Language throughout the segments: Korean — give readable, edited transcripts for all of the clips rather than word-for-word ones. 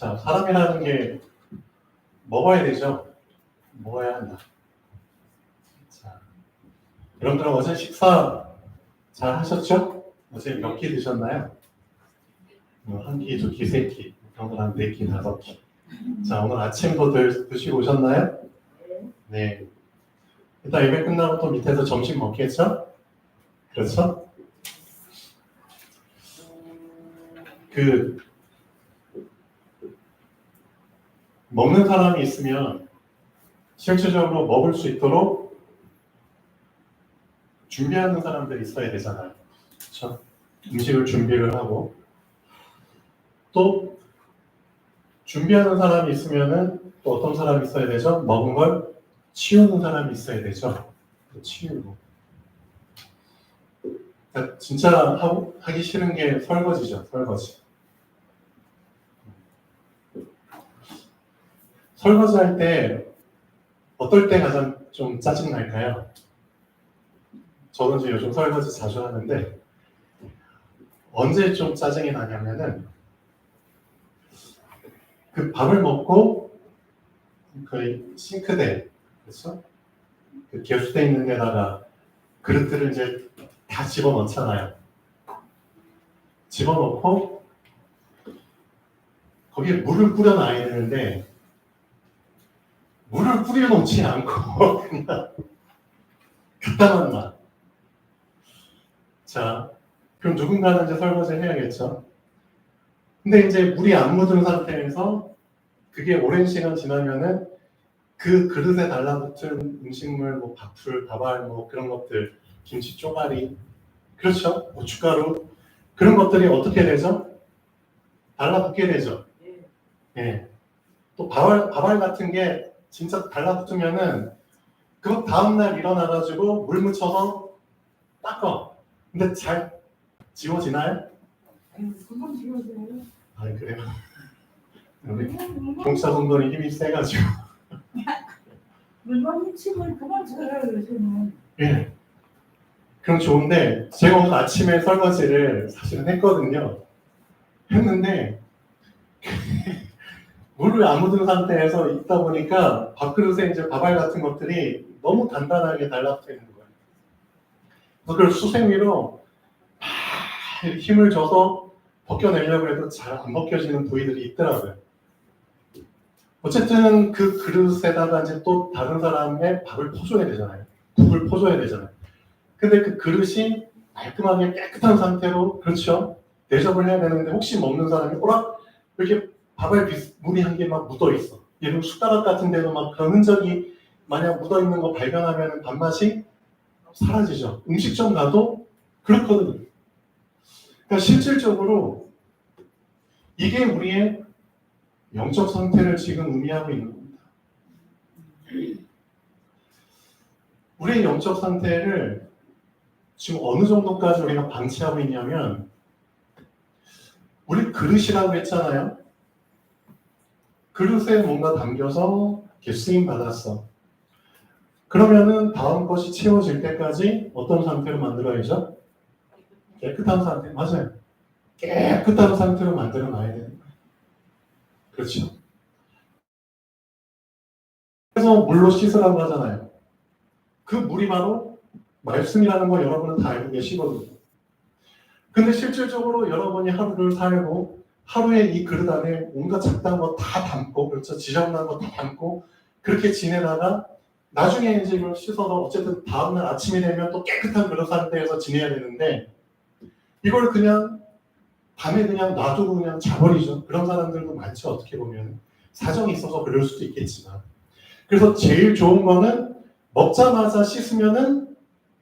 자, 사람이라는 게 먹어야 되죠. 먹어야 한다. 자, 여러분들 어제 식사 잘 하셨죠? 어제 몇 끼 드셨나요? 한 끼, 두 끼, 세 끼, 그런 한 네 끼, 다섯 끼. 자, 오늘 아침도 드시고 오셨나요? 네. 일단 예배 끝나고 또 밑에서 점심 먹겠죠? 그렇죠? 먹는 사람이 있으면 실질적으로 먹을 수 있도록 준비하는 사람들이 있어야 되잖아요. 그렇죠? 음식을 준비를 하고 또 준비하는 사람이 있으면은 또 어떤 사람이 있어야 되죠? 먹은 걸 치우는 사람이 있어야 되죠. 치우고. 그러니까 진짜 하기 싫은 게 설거지죠. 설거지. 설거지 할 때 어떨 때 가장 좀 짜증 날까요? 저는 이제 요즘 설거지 자주 하는데 언제 좀 짜증이 나냐면은 그 밥을 먹고 그 싱크대, 그렇죠? 그 개수대 있는 데다가 그릇들을 이제 다 집어넣잖아요. 집어넣고 거기에 물을 뿌려놔야 되는데 물을 뿌려놓지 않고 그냥 갖다만 놔. 자, 그럼 누군가는 이제 설거지를 해야겠죠. 근데 이제 물이 안 묻은 상태에서 그게 오랜 시간 지나면은 그 그릇에 달라붙은 음식물, 뭐 밥풀, 밥알, 뭐 그런 것들, 김치 쪼가리, 그렇죠? 고춧가루 그런 것들이 어떻게 되죠? 달라붙게 되죠. 예. 또 밥알 같은 게 진짜 달라붙으면은 그 다음날 일어나가지고 물 묻혀서 닦아. 근데 잘 지워지나요? 금방 지워져요. 아 그래요? 우리 경찰분들이 힘이 세가지고. 물만 묻히면 그만 지워요 요즘은. 예. 그럼 좋은데 제가 오늘 아침에 설거지를 사실은 했거든요. 했는데 물을 안 묻은 상태에서 있다 보니까 밥그릇에 이제 밥알 같은 것들이 너무 단단하게 달라붙어 있는 거예요. 그래서 그걸 수세미로 막 힘을 줘서 벗겨내려고 해도 잘 안 벗겨지는 부위들이 있더라고요. 어쨌든 그 그릇에다가 이제 또 다른 사람의 밥을 퍼줘야 되잖아요. 국을 퍼줘야 되잖아요. 근데 그 그릇이 깔끔하게 깨끗한 상태로, 그렇죠? 대접을 해야 되는데 혹시 먹는 사람이 오락 이렇게 밥알 물이 한 개 막 묻어 있어. 예를 들어 숟가락 같은 데도 막 그런 흔적이 만약 묻어 있는 거 발견하면 밥맛이 사라지죠. 음식점 가도 그렇거든요. 그러니까 실질적으로 이게 우리의 영적 상태를 지금 의미하고 있는 겁니다. 우리의 영적 상태를 지금 어느 정도까지 우리가 방치하고 있냐면 우리 그릇이라고 했잖아요. 그릇에 뭔가 담겨서 이렇게 쓰임 받았어. 그러면은 다음 것이 채워질 때까지 어떤 상태로 만들어야죠? 깨끗한 상태. 맞아요. 깨끗한 상태로 만들어 놔야 되는 거예요. 그렇죠. 그래서 물로 씻으라고 하잖아요. 그 물이 바로 말씀이라는 거 여러분은 다 알고 계시거든요. 근데 실질적으로 여러분이 하루를 살고 하루에 이 그릇 안에 온갖 잡다한 거 다 담고, 그렇죠? 지저분한 거 다 담고 그렇게 지내다가 나중에 이제 이걸 씻어서 어쨌든 다음날 아침이 되면 또 깨끗한 그릇 상태에서 지내야 되는데 이걸 그냥 밤에 그냥 놔두고 그냥 자버리죠. 그런 사람들도 많죠. 어떻게 보면 사정이 있어서 그럴 수도 있겠지만. 그래서 제일 좋은 거는 먹자마자 씻으면은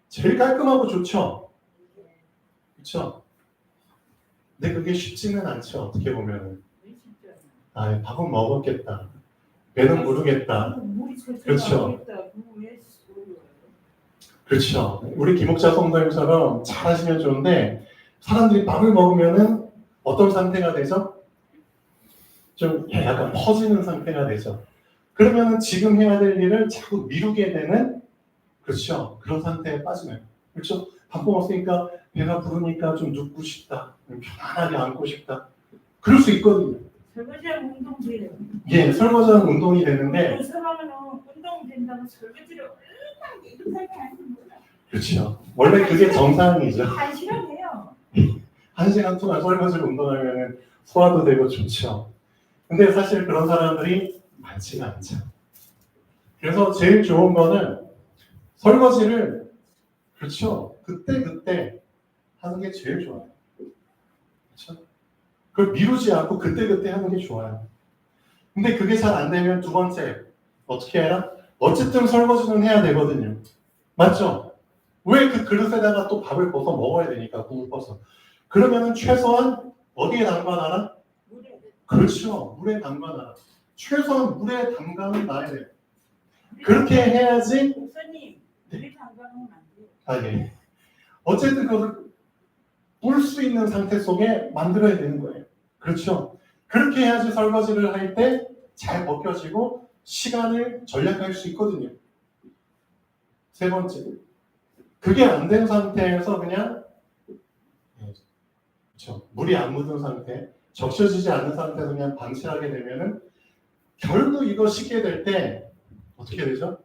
제일 깔끔하고 좋죠. 그렇죠? 근데 그게 쉽지는 않죠. 어떻게 보면은. 아, 밥은 먹었겠다. 배는 부르겠다. 그렇죠. 그렇죠. 우리 김옥자 성도님처럼 잘 하시면 좋은데 사람들이 밥을 먹으면은 어떤 상태가 되죠? 좀 약간 퍼지는 상태가 되죠. 그러면은 지금 해야 될 일을 자꾸 미루게 되는, 그렇죠. 그런 상태에 빠지네요. 그렇죠. 밥 먹었으니까 배가 부르니까 좀 눕고 싶다. 편안하게 앉고 싶다. 그럴 수 있거든요. 설거지하면 운동돼요. 예, 설거지하면 운동이 되는데, 그 사람은 운동 된다고 설거지를 얼마나 이렇게 하는 거야. 그렇죠. 원래 그게 정상이죠. 한 시간 해요. 1시간 동안 설거지를 운동하면 소화도 되고 좋죠. 근데 사실 그런 사람들이 많지가 않죠. 그래서 제일 좋은 거는 설거지를, 그렇죠. 그때 하는 게 제일 좋아요. 그렇죠? 그걸 미루지 않고 그때 하는 게 좋아요. 근데 그게 잘 안 되면 두 번째, 어떻게 해라? 어쨌든 설거지는 해야 되거든요. 맞죠? 왜 그 그릇에다가 또 밥을 벗어 먹어야 되니까, 국을 벗어. 그러면은 최소한 어디에 담가놔라? 물에. 그렇죠. 물에 담가놔라. 최소한 물에 담가는 놔야 돼요. 그렇게 해야지. 목사님, 물에 담가놓으면 안 돼요. 아, 예. 어쨌든 그것을 볼 수 있는 상태 속에 만들어야 되는 거예요. 그렇죠. 그렇게 해야지 설거지를 할 때 잘 벗겨지고 시간을 절약할 수 있거든요. 세 번째. 그게 안 된 상태에서 그냥, 그렇죠. 물이 안 묻은 상태, 적셔지지 않은 상태에서 그냥 방치하게 되면은 결국 이거 씻게 될 때 어떻게 되죠?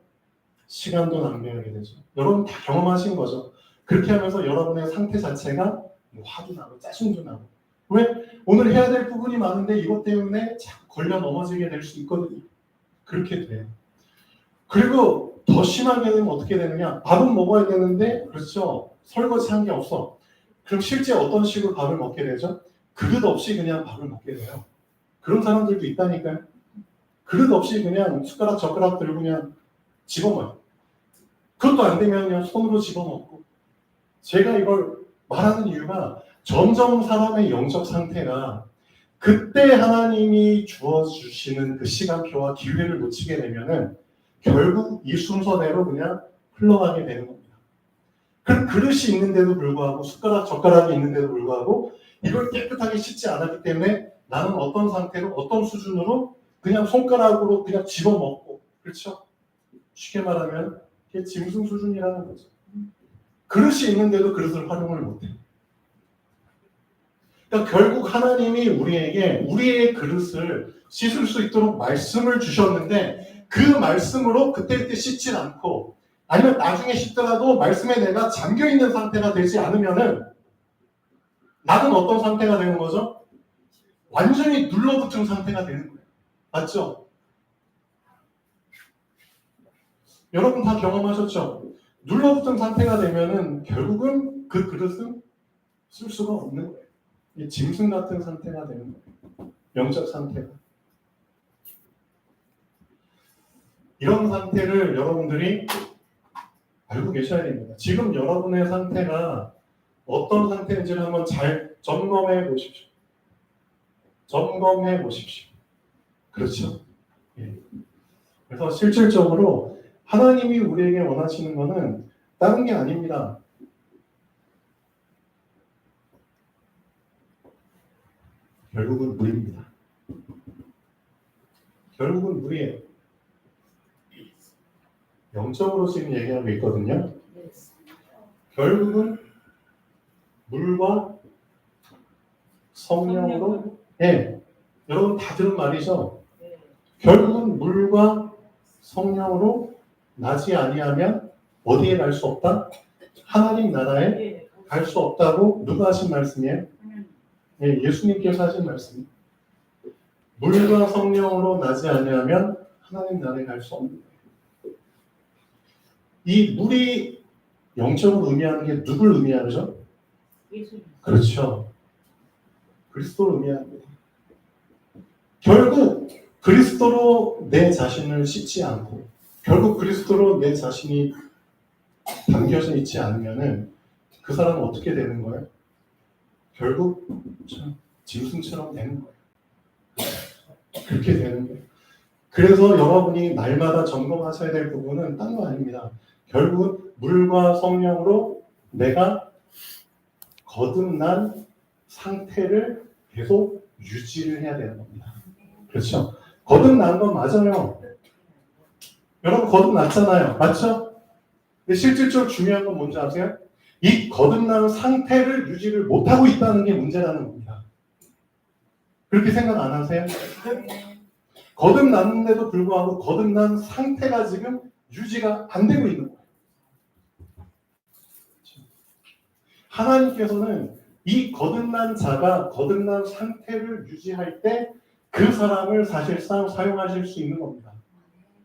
시간도 낭비하게 되죠. 여러분 다 경험하신 거죠. 그렇게 하면서 여러분의 상태 자체가 화도 나고 짜증도 나고. 왜? 오늘 해야 될 부분이 많은데 이것 때문에 자꾸 걸려 넘어지게 될 수 있거든요. 그렇게 돼요. 그리고 더 심하게는 어떻게 되느냐? 밥은 먹어야 되는데, 그렇죠. 설거지 한 게 없어. 그럼 실제 어떤 식으로 밥을 먹게 되죠? 그릇 없이 그냥 밥을 먹게 돼요. 그런 사람들도 있다니까요. 그릇 없이 그냥 숟가락 젓가락 들고 그냥 집어먹어요. 그것도 안 되면 그냥 손으로 집어먹고. 제가 이걸 말하는 이유가 점점 사람의 영적 상태가 그때 하나님이 주어주시는 그 시간표와 기회를 놓치게 되면은 결국 이 순서대로 그냥 흘러가게 되는 겁니다. 그 그릇이 있는데도 불구하고 숟가락 젓가락이 있는데도 불구하고 이걸 깨끗하게 씻지 않았기 때문에 나는 어떤 상태로 어떤 수준으로 그냥 손가락으로 그냥 집어먹고, 그렇죠? 쉽게 말하면 이게 짐승 수준이라는 거죠. 그릇이 있는데도 그릇을 활용을 못해요. 그러니까 결국 하나님이 우리에게 우리의 그릇을 씻을 수 있도록 말씀을 주셨는데 그 말씀으로 그때그때 씻질 않고 아니면 나중에 씻더라도 말씀에 내가 잠겨있는 상태가 되지 않으면은 나는 어떤 상태가 되는 거죠? 완전히 눌러붙은 상태가 되는 거예요. 맞죠? 여러분 다 경험하셨죠? 눌러붙은 상태가 되면은 결국은 그 그릇은 쓸 수가 없는 거예요. 이 짐승 같은 상태가 되는 거예요. 영적 상태가. 이런 상태를 여러분들이 알고 계셔야 됩니다. 지금 여러분의 상태가 어떤 상태인지를 한번 잘 점검해 보십시오. 점검해 보십시오. 그렇죠? 예. 그래서 실질적으로 하나님이 우리에게 원하시는 것은 다른 게 아닙니다. 결국은 물입니다. 결국은 물이에요. 영적으로 지금 얘기하고 있거든요. 결국은 물과 성령으로, 예, 여러분 다 들은 말이죠. 결국은 물과 성령으로 나지 아니하면 어디에 갈 수 없다? 하나님 나라에 갈 수 없다고 누가 하신 말씀이에요? 예, 예수님께서 하신 말씀. 물과 성령으로 나지 아니하면 하나님 나라에 갈 수 없는 거예요. 이 물이 영적으로 의미하는 게 누굴 의미하죠? 예수님. 그렇죠. 그리스도를 의미합니다. 결국 그리스도로 내 자신을 씻지 않고 결국 그리스도로 내 자신이 담겨져 있지 않으면은 그 사람은 어떻게 되는 거예요? 결국 짐승처럼 되는 거예요. 그렇게 되는 거예요. 그래서 여러분이 날마다 점검하셔야 될 부분은 딴 거 아닙니다. 결국은 물과 성령으로 내가 거듭난 상태를 계속 유지를 해야 되는 겁니다. 그렇죠? 거듭난 건 맞아요. 여러분 거듭났잖아요. 맞죠? 근데 실질적으로 중요한 건 뭔지 아세요? 이 거듭난 상태를 유지를 못하고 있다는 게 문제라는 겁니다. 그렇게 생각 안 하세요? 거듭났는데도 불구하고 거듭난 상태가 지금 유지가 안 되고 있는 거예요. 하나님께서는 이 거듭난 자가 거듭난 상태를 유지할 때 그 사람을 사실상 사용하실 수 있는 겁니다.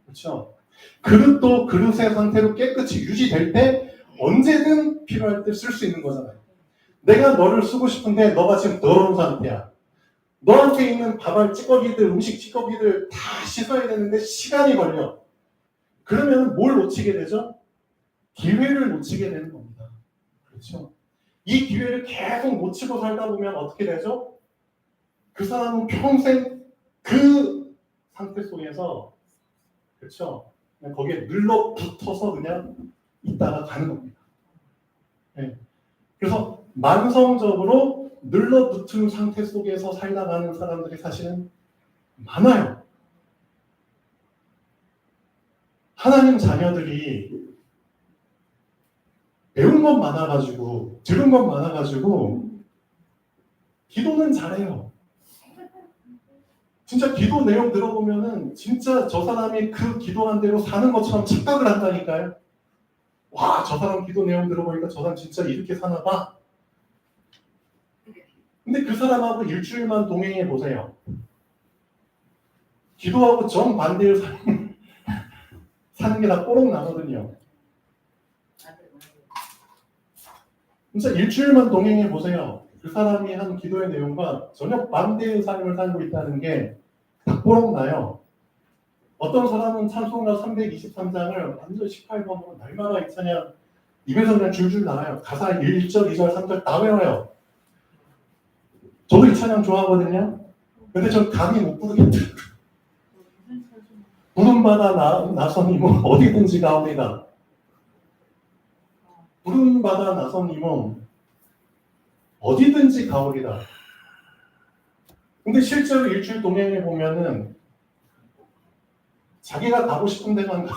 그렇죠? 그릇도 그릇의 상태로 깨끗이 유지될 때 언제든 필요할 때 쓸 수 있는 거잖아요. 내가 너를 쓰고 싶은데 너가 지금 더러운 상태야. 너한테 있는 밥알 찌꺼기들, 음식 찌꺼기들 다 씻어야 되는데 시간이 걸려. 그러면 뭘 놓치게 되죠? 기회를 놓치게 되는 겁니다. 그렇죠? 이 기회를 계속 놓치고 살다 보면 어떻게 되죠? 그 사람은 평생 그 상태 속에서, 그렇죠? 그냥 거기에 눌러붙어서 그냥 있다가 가는 겁니다. 네. 그래서 만성적으로 눌러붙은 상태 속에서 살다 가는 사람들이 사실은 많아요. 하나님 자녀들이 배운 건 많아가지고, 들은 건 많아가지고, 기도는 잘해요. 진짜 기도 내용 들어보면은 진짜 저 사람이 그 기도한 대로 사는 것처럼 착각을 한다니까요. 와, 저 사람 기도 내용 들어보니까 저 사람 진짜 이렇게 사나 봐. 근데 그 사람하고 일주일만 동행해 보세요. 기도하고 정반대로 사는 게 다 꼬록 나거든요. 진짜 일주일만 동행해 보세요. 그 사람이 한 기도의 내용과 전혀 반대의 삶을 살고 있다는 게 다 꼬록 나요. 어떤 사람은 찬송가 323장을 완전 18번으로 날마다 이 찬양 입에서 그냥 줄줄 나와요. 가사 1절, 2절, 3절 다 외워요. 저도 이 찬양 좋아하거든요. 근데 전 감히 못 부르겠더라고요. 부른 바다 나선이면 어디든지 가옵니다. 부른 바다 나선이면 어디든지 가오리다. 근데 실제로 일주일 동행해 보면은 자기가 가고 싶은 데만 가.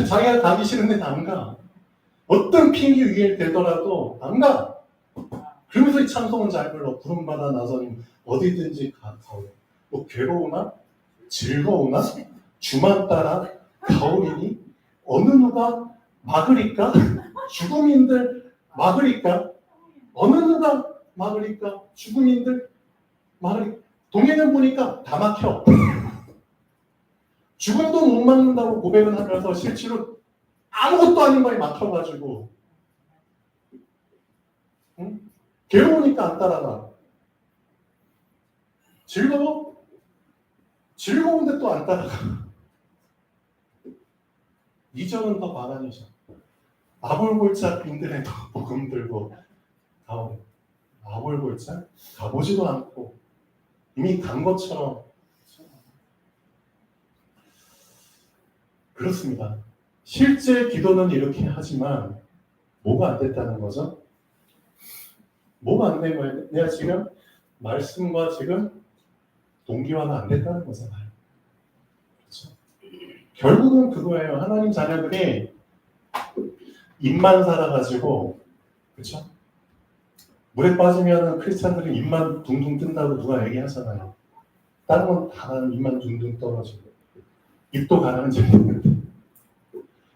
자기가 가기 싫은 데는 안 가. 어떤 핑계 위에 되더라도 안 가. 그러면서 이 찬송은 잘 불러. 부른 바다 나선임 어디든지 가오. 뭐 괴로우나 즐거우나 주만 따라 가오리니 어느 누가 막으리까? 죽음인들 막으리까? 어느 누가 막으리까? 죽음인들 막으리까? 동해는 보니까 다 막혀. 죽음도 못 막는다고 고백은 하면서 실제로 아무것도 아닌 말이 막혀가지고 응? 괴로우니까 안 따라가. 즐거워? 즐거운데 또 안 따라가. 2절은 더 바람이죠. 아볼골짝 빈들에도 복음 들고 가오. 아볼골짝 가보지도 않고 이미 간 것처럼. 그렇습니다. 실제 기도는 이렇게 하지만 뭐가 안 됐다는 거죠? 뭐가 안 된 거예요? 내가 지금 말씀과 지금 동기화가 안 됐다는 거잖아요. 그렇죠? 결국은 그거예요. 하나님 자녀들이 입만 살아가지고, 그렇죠? 물에 빠지면 크리스찬들은 입만 둥둥 뜬다고 누가 얘기하잖아요. 다른 건 다 입만 둥둥 떨어지고 입도 가라앉는데.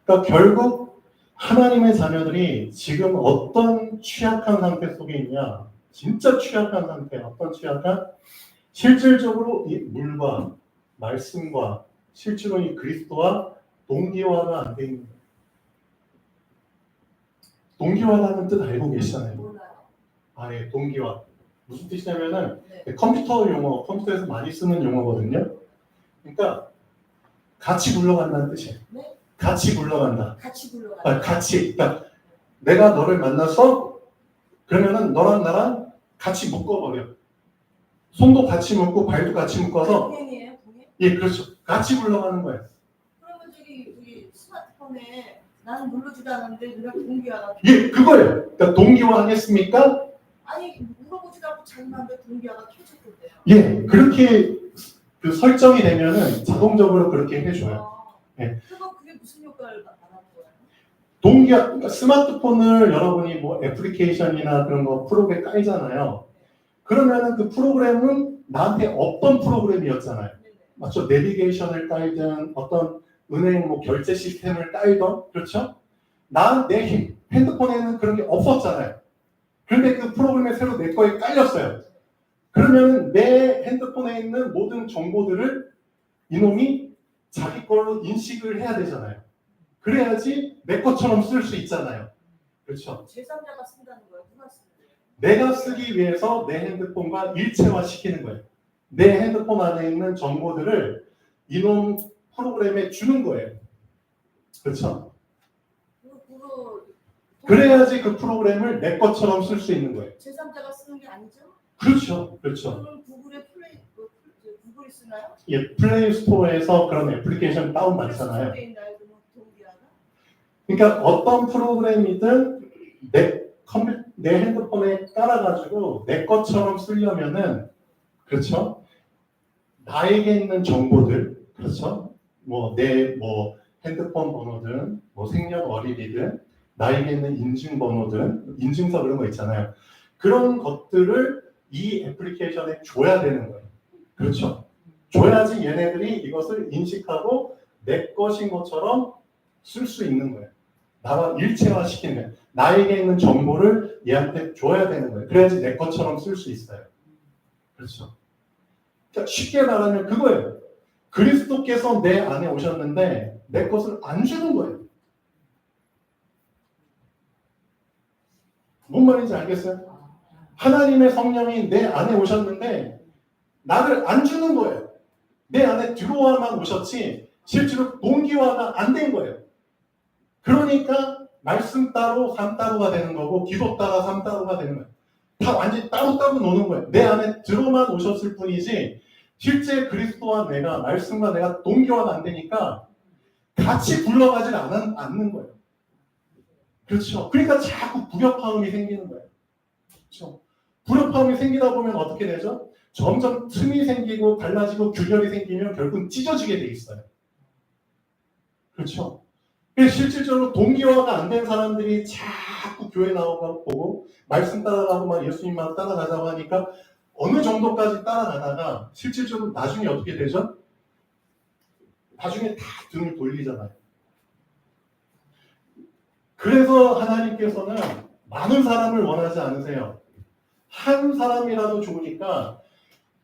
그러니까 결국 하나님의 자녀들이 지금 어떤 취약한 상태 속에 있냐? 진짜 취약한 상태, 어떤 취약한? 실질적으로 이 물과 말씀과 실제로 이 그리스도와 동기화가 안 돼 있는 거예요. 동기화라는 뜻 알고 계시잖아요. 예, 동기화. 무슨 뜻이냐면은 컴퓨터 용어, 컴퓨터에서 많이 쓰는 용어거든요. 그러니까 같이 굴러간다는 뜻이에요. 네? 같이 굴러간다. 같이 굴러간다. 같이. 그러니까 내가 너를 만나서 그러면은 너랑 나랑 같이 묶어버려. 손도 같이 묶고 발도 같이 묶어서. 동행이에요, 동행? 예, 그렇죠. 같이 굴러가는 거예요. 그러면 저기 우리 스마트폰에 나는 누르지도 않았는데 그냥 동기화가. 예, 그거예요. 그러니까 동기화 하겠습니까? 아니 물어보지도 않고 자기만데 동기화가 켜졌던데요. 예, 그렇게 그 설정이 되면은 자동적으로 그렇게 해줘요. 네. 그게 무슨 효과를 나타나는 거예요? 동기화, 그러니까 스마트폰을 여러분이 뭐 애플리케이션이나 그런 거 프로그램 깔잖아요. 그러면은 그 프로그램은 나한테 어떤 프로그램이었잖아요. 네네. 맞죠? 내비게이션을 깔든 어떤 은행 뭐 결제 시스템을 깔던 그렇죠? 내 핸드폰에는 그런 게 없었잖아요. 그런데 그 프로그램에 새로 내 거에 깔렸어요. 그러면 내 핸드폰에 있는 모든 정보들을 이놈이 자기 걸로 인식을 해야 되잖아요. 그래야지 내 것처럼 쓸 수 있잖아요. 그렇죠? 제3자가 쓴다는 거예요. 누가 쓰는 거예요? 내가 쓰기 위해서 내 핸드폰과 일체화 시키는 거예요. 내 핸드폰 안에 있는 정보들을 이놈 프로그램에 주는 거예요. 그렇죠? 그거 그래야지 그 프로그램을 내 것처럼 쓸 수 있는 거예요. 제3자가 쓰는 게 아니죠? 그렇죠. 그렇죠. 그럼 구글이 쓰나요? 예, 플레이 스토어에서 그런 애플리케이션 다운 받잖아요. 돼 있나요? 그럼 동기화가? 그러니까 어떤 프로그램이든 내 핸드폰에 깔아가지고 내 것처럼 쓰려면은 그렇죠. 나에게 있는 정보들 그렇죠. 내 핸드폰 번호든 생년월일이든 나에게 있는 인증번호든 인증서 그런 거 있잖아요. 그런 것들을 이 애플리케이션에 줘야 되는 거예요. 그렇죠. 줘야지 얘네들이 이것을 인식하고 내 것인 것처럼 쓸 수 있는 거예요. 나와 일체화 시키는 거예요. 나에게 있는 정보를 얘한테 줘야 되는 거예요. 그래야지 내 것처럼 쓸 수 있어요. 그렇죠. 그러니까 쉽게 말하면 그거예요. 그리스도께서 내 안에 오셨는데 내 것을 안 주는 거예요. 뭔 말인지 알겠어요? 하나님의 성령이 내 안에 오셨는데 나를 안 주는 거예요. 내 안에 들어와만 오셨지 실제로 동기화가 안 된 거예요. 그러니까 말씀 따로 삶 따로가 되는 거고 기도 따라 삶 따로가 되는 거예요. 다 완전히 따로따로 노는 거예요. 내 안에 들어만 오셨을 뿐이지 실제 그리스도와 내가 말씀과 내가 동기화가 안 되니까 같이 굴러가질 않는 거예요. 그렇죠. 그러니까 자꾸 불협화음이 생기는 거예요. 그렇죠. 불협화음이 생기다 보면 어떻게 되죠? 점점 틈이 생기고 갈라지고 균열이 생기면 결국은 찢어지게 돼 있어요. 그렇죠. 실질적으로 동기화가 안 된 사람들이 자꾸 교회 나오고 말씀 따라가고 막 예수님만 따라가자고 하니까 어느 정도까지 따라가다가 실질적으로 나중에 어떻게 되죠? 나중에 다 등을 돌리잖아요. 그래서 하나님께서는 많은 사람을 원하지 않으세요. 한 사람이라도 좋으니까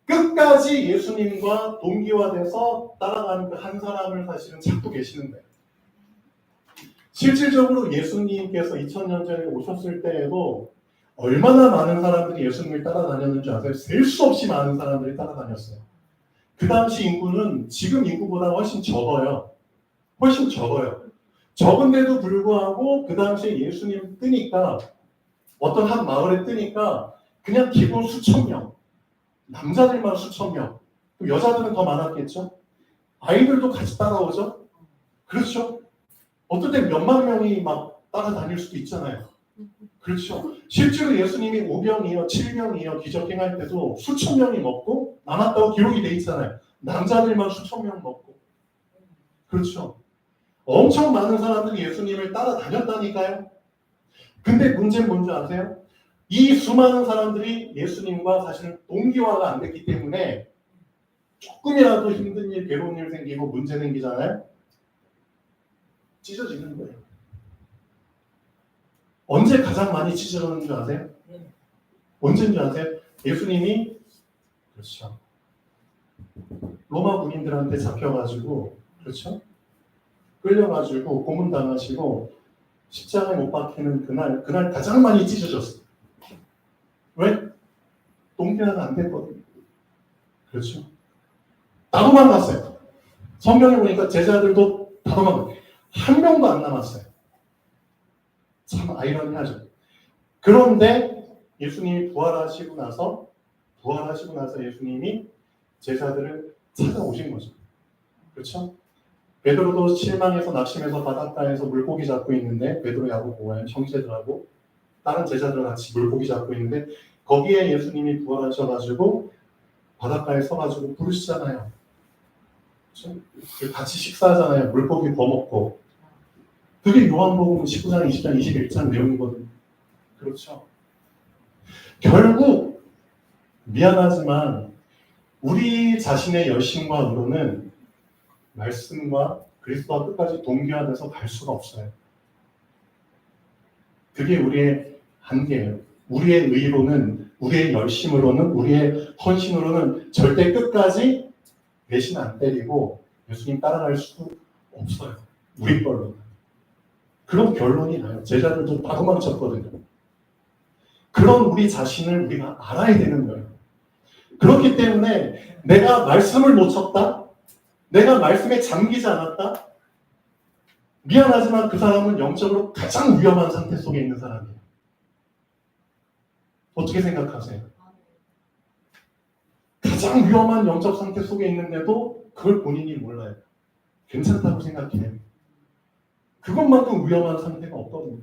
끝까지 예수님과 동기화돼서 따라가는 그 한 사람을 사실은 찾고 계시는 거예요. 실질적으로 예수님께서 2000년 전에 오셨을 때에도 얼마나 많은 사람들이 예수님을 따라다녔는지 아세요? 셀 수 없이 많은 사람들이 따라다녔어요. 그 당시 인구는 지금 인구보다 훨씬 적어요. 훨씬 적어요. 적은데도 불구하고 그 당시에 예수님 뜨니까 어떤 한 마을에 뜨니까 그냥 기본 수천 명, 남자들만 수천 명, 여자들은 더 많았겠죠? 아이들도 같이 따라오죠? 그렇죠? 어떨 때 몇만 명이 막 따라다닐 수도 있잖아요. 그렇죠. 실제로 예수님이 5명이요, 7명이요 기적행할 때도 수천 명이 먹고 남았다고 기록이 돼 있잖아요. 남자들만 수천 명 먹고. 그렇죠. 엄청 많은 사람들이 예수님을 따라다녔다니까요. 근데 문제는 뭔지 아세요? 이 수많은 사람들이 예수님과 사실 동기화가 안 됐기 때문에 조금이라도 힘든 일, 괴로운 일 생기고 문제 생기잖아요. 찢어지는 거예요. 언제 가장 많이 찢어졌는 줄 아세요? 언제인 줄 아세요? 예수님이 그렇죠. 로마 군인들한테 잡혀가지고 그렇죠? 끌려가지고 고문당하시고 십자가에 못 박히는 그날 가장 많이 찢어졌어요. 왜? 동기화가 안 됐거든요. 그렇죠? 다 도망갔어요. 성경에 보니까 제자들도 다 도망갔어요. 한 명도 안 남았어요. 참 아이러니하죠. 그런데 예수님이 부활하시고 나서 예수님이 제자들을 찾아오신 거죠. 그렇죠? 베드로도 실망해서 낙심해서 바닷가에서 물고기 잡고 있는데 베드로하고 뭐예요? 형제들하고 다른 제자들 같이 물고기 잡고 있는데 거기에 예수님이 부활하셔가지고 바닷가에 서가지고 부르시잖아요. 그렇죠? 같이 식사하잖아요. 물고기 구워 먹고. 그게 요한복음 19장, 20장, 21장 내용이거든요. 그렇죠. 결국 미안하지만 우리 자신의 열심과 의로는 말씀과 그리스도와 끝까지 동기화돼서 갈 수가 없어요. 그게 우리의 한계예요. 우리의 의로는, 우리의 열심으로는, 우리의 헌신으로는 절대 끝까지 배신 안 때리고 예수님 따라갈 수 없어요. 우리 걸로는. 그런 결론이 나요. 제자들도 다 도망쳤거든요. 그런 우리 자신을 우리가 알아야 되는 거예요. 그렇기 때문에 내가 말씀을 놓쳤다? 내가 말씀에 잠기지 않았다? 미안하지만 그 사람은 영적으로 가장 위험한 상태 속에 있는 사람이에요. 어떻게 생각하세요? 가장 위험한 영적 상태 속에 있는데도 그걸 본인이 몰라요. 괜찮다고 생각해요. 그것만큼 위험한 상태가 없거든요.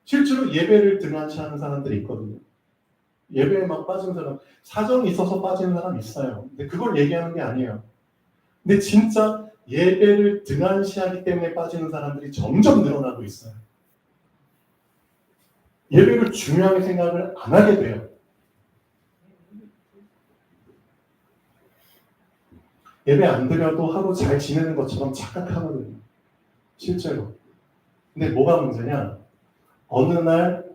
실제로 예배를 등한시하는 사람들이 있거든요. 예배에 막 빠진 사람, 사정이 있어서 빠지는 사람 있어요. 근데 그걸 얘기하는 게 아니에요. 근데 진짜 예배를 등한시하기 때문에 빠지는 사람들이 점점 늘어나고 있어요. 예배를 중요하게 생각을 안 하게 돼요. 예배 안 드려도 하루 잘 지내는 것처럼 착각하거든요. 실제로. 근데 뭐가 문제냐? 어느 날,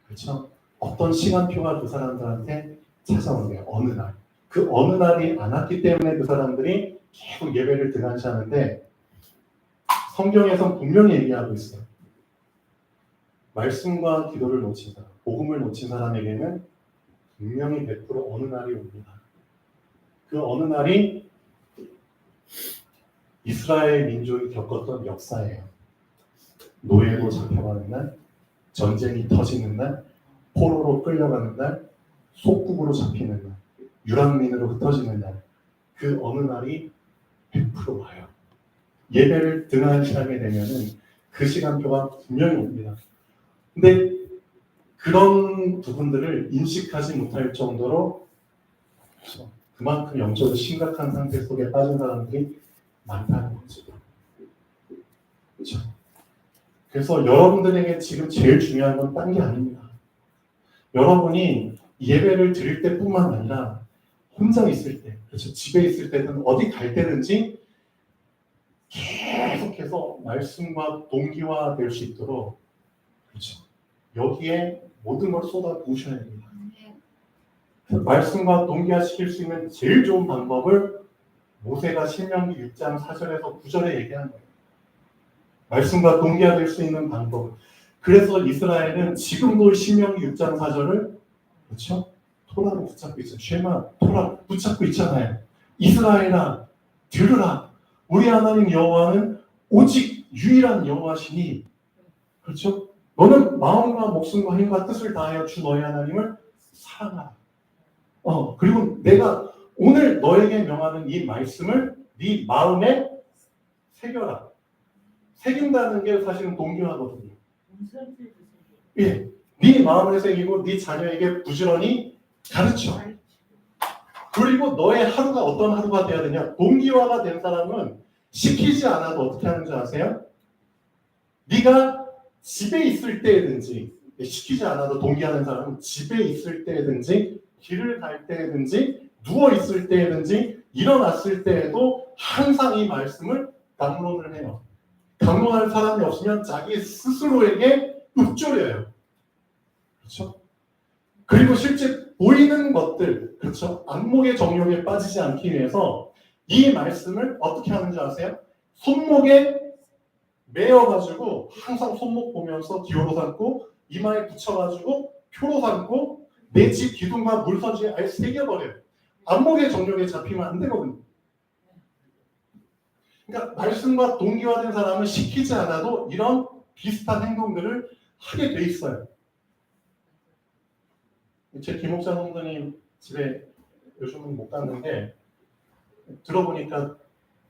그렇죠? 어떤 시간표가 그 사람들한테 찾아오네요. 어느 날. 그 어느 날이 안 왔기 때문에 그 사람들이 계속 예배를 등한시하는데 성경에선 분명히 얘기하고 있어요. 말씀과 기도를 놓친 사람, 복음을 놓친 사람에게는 분명히 100% 어느 날이 옵니다. 그 어느 날이 이스라엘 민족이 겪었던 역사예요. 노예로 잡혀가는 날, 전쟁이 터지는 날, 포로로 끌려가는 날, 속국으로 잡히는 날, 유랑민으로 흩어지는 날, 그 어느 날이 100% 와요. 예배를 등한시하게 되면은 그 시간표가 분명히 옵니다. 근데 그런 부분들을 인식하지 못할 정도로 그만큼 영적으로 심각한 상태 속에 빠진 사람들이 많다는 거죠. 그렇죠? 그래서 여러분들에게 지금 제일 중요한 건 딴 게 아닙니다. 여러분이 예배를 드릴 때뿐만 아니라 혼자 있을 때, 그렇죠? 집에 있을 때든 어디 갈 때든지 계속해서 말씀과 동기화될 수 있도록, 그렇죠? 여기에 모든 걸 쏟아 부으셔야 됩니다. 말씀과 동기화시킬 수 있는 제일 좋은 방법을 모세가 신명기 6장 4절에서 9절에 얘기하는 거예요. 말씀과 동기화될 수 있는 방법. 그래서 이스라엘은 지금도 신명기 6장 4절을 그렇죠? 토라로 붙잡고 있어요. 쉐마, 토라 붙잡고 있잖아요. 이스라엘아, 들으라. 우리 하나님 여호와는 오직 유일한 여호와시니, 그렇죠? 너는 마음과 목숨과 힘과 뜻을 다하여 주 너희 하나님을 사랑하라. 그리고 내가 오늘 너에게 명하는 이 말씀을 네 마음에 새겨라. 새긴다는 게 사실은 동기화거든요. 예, 네 마음에 새기고 네 자녀에게 부지런히 가르쳐. 그리고 너의 하루가 어떤 하루가 돼야 되냐? 동기화가 된 사람은 시키지 않아도 어떻게 하는 줄 아세요? 네가 집에 있을 때든지, 시키지 않아도 동기하는 사람은 집에 있을 때든지, 길을 갈 때든지, 누워 있을 때든지, 일어났을 때에도 항상 이 말씀을 강론을 해요. 강론할 사람이 없으면 자기 스스로에게 읊조려요. 그렇죠? 그리고 실제 보이는 것들, 그렇죠? 안목의 정욕에 빠지지 않기 위해서 이 말씀을 어떻게 하는지 아세요? 손목에 매어가지고 항상 손목 보면서 기호로 삼고 이마에 붙여가지고 표로 삼고 내 집 기둥과 물선지에 아예 새겨버려요. 안목의 정욕에 잡히면 안 되거든요. 그러니까 말씀과 동기화된 사람은 시키지 않아도 이런 비슷한 행동들을 하게 돼 있어요. 제 김옥자 성도님 집에 요즘은 못 갔는데 들어보니까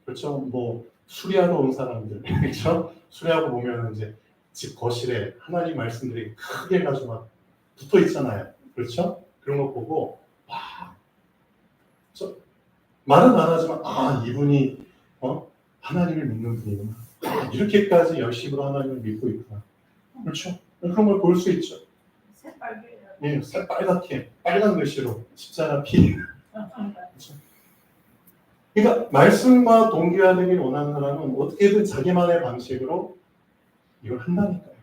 그렇죠. 뭐 수리하러 온 사람들, 그렇죠? 수리하고 보면 이제 집 거실에 하나님 말씀들이 크게 가지고 막 붙어 있잖아요. 그렇죠? 그런 거 보고 와, 말은 안 하지만 이분이 하나님을 믿는 분이구나. 이렇게까지 열심으로 하나님을 믿고 있구나. 그렇죠? 그런 걸 볼 수 있죠. 새빨개요. 예, 새빨갛게 빨간 글씨로 십자가 피. 그러니까 말씀과 동기화되길 원하는 사람은 어떻게든 자기만의 방식으로 이걸 한다니까요.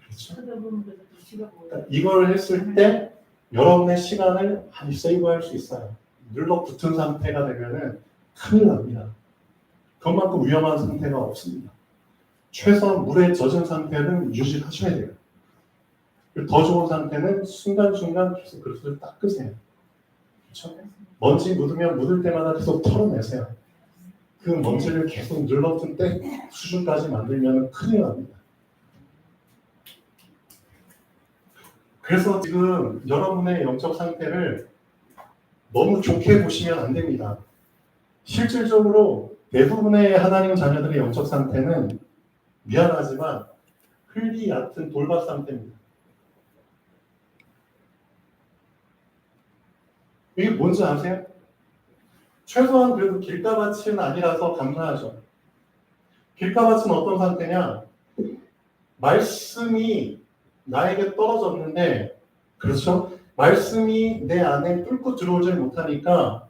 그렇죠? 그러니까 이걸 했을 때 여러분의 시간을 많이 세이브할 수 있어요. 눌러붙은 상태가 되면은 큰일 납니다. 그것만큼 위험한 상태가 없습니다. 최소한 물에 젖은 상태는 유지하셔야 돼요. 더 좋은 상태는 순간순간 계속 그릇을 닦으세요. 그렇죠? 먼지 묻으면 묻을 때마다 계속 털어내세요. 그 먼지를 계속 눌러둔 때 수준까지 만들면 큰일 납니다. 그래서 지금 여러분의 영적 상태를 너무 좋게 보시면 안 됩니다. 실질적으로 대부분의 하나님 자녀들의 영적 상태는 미안하지만 흙이 얕은 돌밭 상태입니다. 이게 뭔지 아세요? 최소한 그래도 길가밭은 아니라서 감사하죠. 길가밭은 어떤 상태냐? 말씀이 나에게 떨어졌는데, 그렇죠? 말씀이 내 안에 뚫고 들어오질 못하니까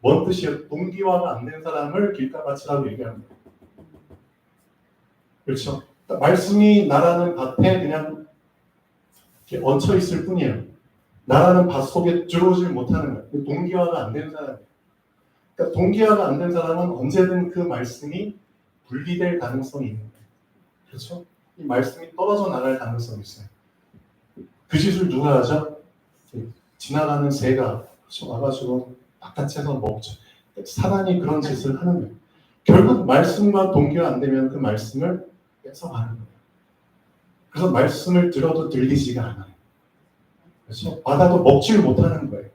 뭔 뜻이에요? 동기화가 안 된 사람을 길가밭이라고 얘기합니다. 그렇죠? 말씀이 나라는 밭에 그냥 이렇게 얹혀 있을 뿐이에요. 나라는 밭 속에 들어오질 못하는 거예요. 동기화가 안 된 사람이에요. 그러니까 동기화가 안 된 사람은 언제든 그 말씀이 분리될 가능성이 있는 거예요. 그렇죠? 이 말씀이 떨어져 나갈 가능성이 있어요. 그 짓을 누가 하죠? 지나가는 새가 와가지고 바깥에서 먹죠. 사단이 그런 짓을 하는 거예요. 결국 말씀과 동기화 안 되면 그 말씀을 뺏어가는 거예요. 그래서 말씀을 들어도 들리지가 않아요. 그렇죠? 받아도 먹지를 못하는 거예요.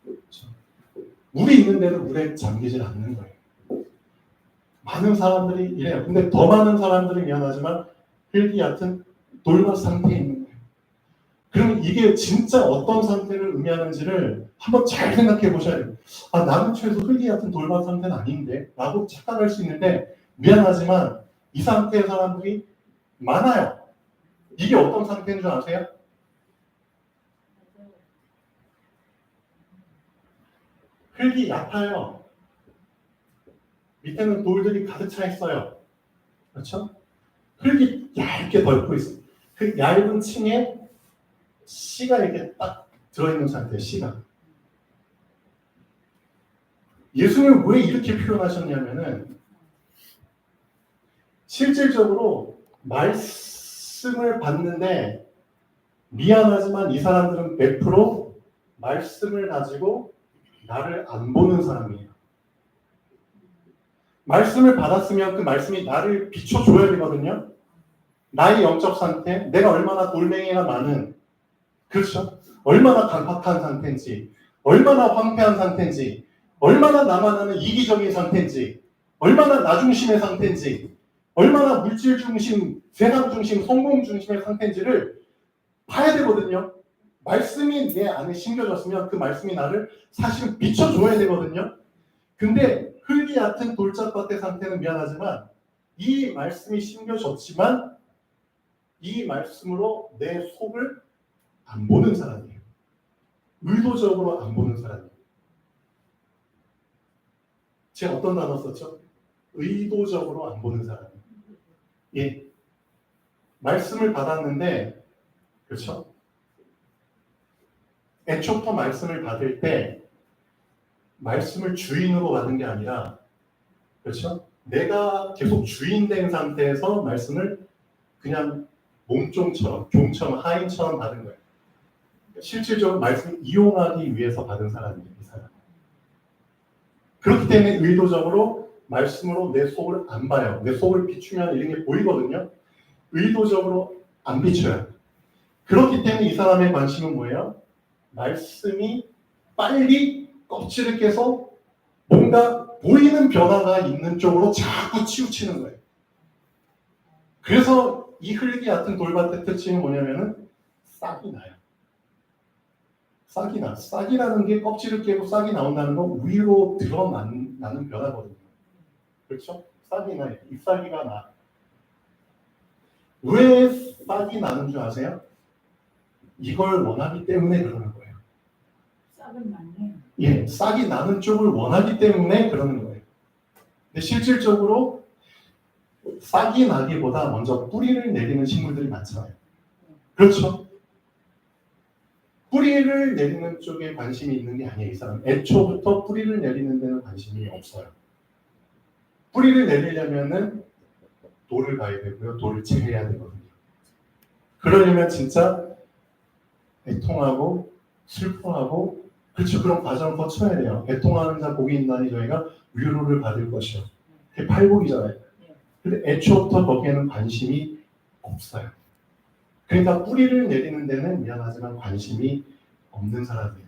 그렇죠? 물이 있는데도 물에 잠기질 않는 거예요. 많은 사람들이 이래요. 근데 더 많은 사람들이 미안하지만 흙이 얕은 돌밭 상태에 있는 거예요. 그럼 이게 진짜 어떤 상태를 의미하는지를 한번 잘 생각해 보셔야 돼요. 아, 나는 최소 흙이 얕은 돌밭 상태는 아닌데 라고 착각할 수 있는데 미안하지만 이 상태의 사람들이 많아요. 이게 어떤 상태인 줄 아세요? 흙이 얕아요. 밑에는 돌들이 가득 차 있어요. 그렇죠? 흙이 얇게 덮고 있어요. 그 얇은 층에 씨가 이렇게 딱 들어있는 상태예요. 씨가. 예수님은 왜 이렇게 표현하셨냐면은 실질적으로 말씀을 받는데 미안하지만 이 사람들은 100% 말씀을 가지고 나를 안 보는 사람이에요. 말씀을 받았으면 그 말씀이 나를 비춰줘야 되거든요. 나의 영적 상태, 내가 얼마나 돌멩이가 많은, 그렇죠? 얼마나 강팍한 상태인지, 얼마나 황폐한 상태인지, 얼마나 나만 아는 이기적인 상태인지, 얼마나 나 중심의 상태인지, 얼마나 물질 중심, 세상 중심, 성공 중심의 상태인지를 봐야 되거든요. 말씀이 내 안에 심겨졌으면 그 말씀이 나를 사실은 비춰줘야 되거든요. 근데 흙이 얕은 돌짝밭의 상태는 미안하지만 이 말씀이 심겨졌지만 이 말씀으로 내 속을 안 보는 사람이에요. 의도적으로 안 보는 사람이에요. 제가 어떤 단어 썼죠? 의도적으로 안 보는 사람이에요. 예. 말씀을 받았는데, 그렇죠? 애초부터 말씀을 받을 때 말씀을 주인으로 받은 게 아니라, 그렇죠? 내가 계속 주인 된 상태에서 말씀을 그냥 몸종처럼, 종처럼, 하인처럼 받은 거예요. 실질적으로 말씀을 이용하기 위해서 받은 사람이에요, 이 사람. 그렇기 때문에 의도적으로 말씀으로 내 속을 안 봐요. 내 속을 비추면 이런 게 보이거든요. 의도적으로 안 비춰요. 그렇기 때문에 이 사람의 관심은 뭐예요? 말씀이 빨리 껍질을 깨서 뭔가 보이는 변화가 있는 쪽으로 자꾸 치우치는 거예요. 그래서 이 흙이 얕은 돌밭의 특징은 뭐냐면은 싹이 나요. 싹이 나. 싹이라는 게 껍질을 깨고 싹이 나온다는 건 위로 드러나는 변화거든요. 그렇죠? 싹이 나요. 잎사귀가 나. 왜 싹이 나는 줄 아세요? 이걸 원하기 때문에 그러는 거예요. 싹은 많네. 예, 싹이 나는 쪽을 원하기 때문에 그러는 거예요. 근데 실질적으로 싹이 나기보다 먼저 뿌리를 내리는 식물들이 많잖아요. 그렇죠? 뿌리를 내리는 쪽에 관심이 있는 게 아니에요. 이 사람 애초부터 뿌리를 내리는 데는 관심이 없어요. 뿌리를 내리려면은 돌을 가야 되고요. 돌을 채해야 되거든요. 그러려면 진짜 애통하고 슬퍼하고 그렇죠. 그런 과정을 거쳐야 돼요. 애통하는 자 복이 있나니 저희가 위로를 받을 것이요. 그게 팔복이잖아요. 근데 애초부터 거기에는 관심이 없어요. 그러니까 뿌리를 내리는 데는 미안하지만 관심이 없는 사람이에요.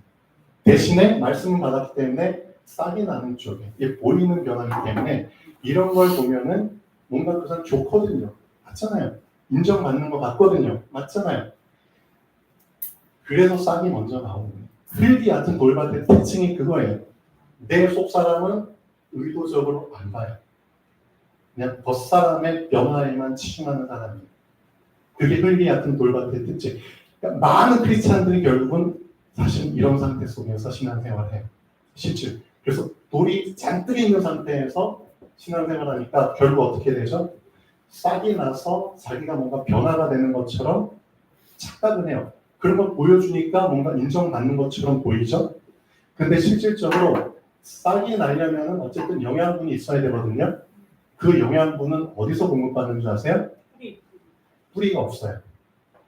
대신에 말씀을 받았기 때문에 싹이 나는 쪽에 이게 보이는 변화이기 때문에 이런 걸 보면은 뭔가 그 사람 좋거든요. 맞잖아요. 인정받는 거 맞거든요. 맞잖아요. 그래서 싹이 먼저 나오는 거예요. 흙이 얕은 돌밭의 특징이 그거예요. 내 속사람은 의도적으로 안 봐요. 그냥 겉사람의 변화에만 치중하는 사람이에요. 그게 흙이 얕은 돌밭의 특징. 그러니까 많은 크리스찬들이 결국은 사실 이런 상태 속에서 신앙생활을 해요. 실제. 그래서 돌이 잔뜩 있는 상태에서 신앙생활을 하니까 결국 어떻게 되죠? 싹이 나서 자기가 뭔가 변화가 되는 것처럼 착각을 해요. 그런 걸 보여주니까 뭔가 인정받는 것처럼 보이죠? 근데 실질적으로 싹이 나려면 어쨌든 영양분이 있어야 되거든요. 그 영양분은 어디서 공급받는 줄 아세요? 뿌리가 없어요.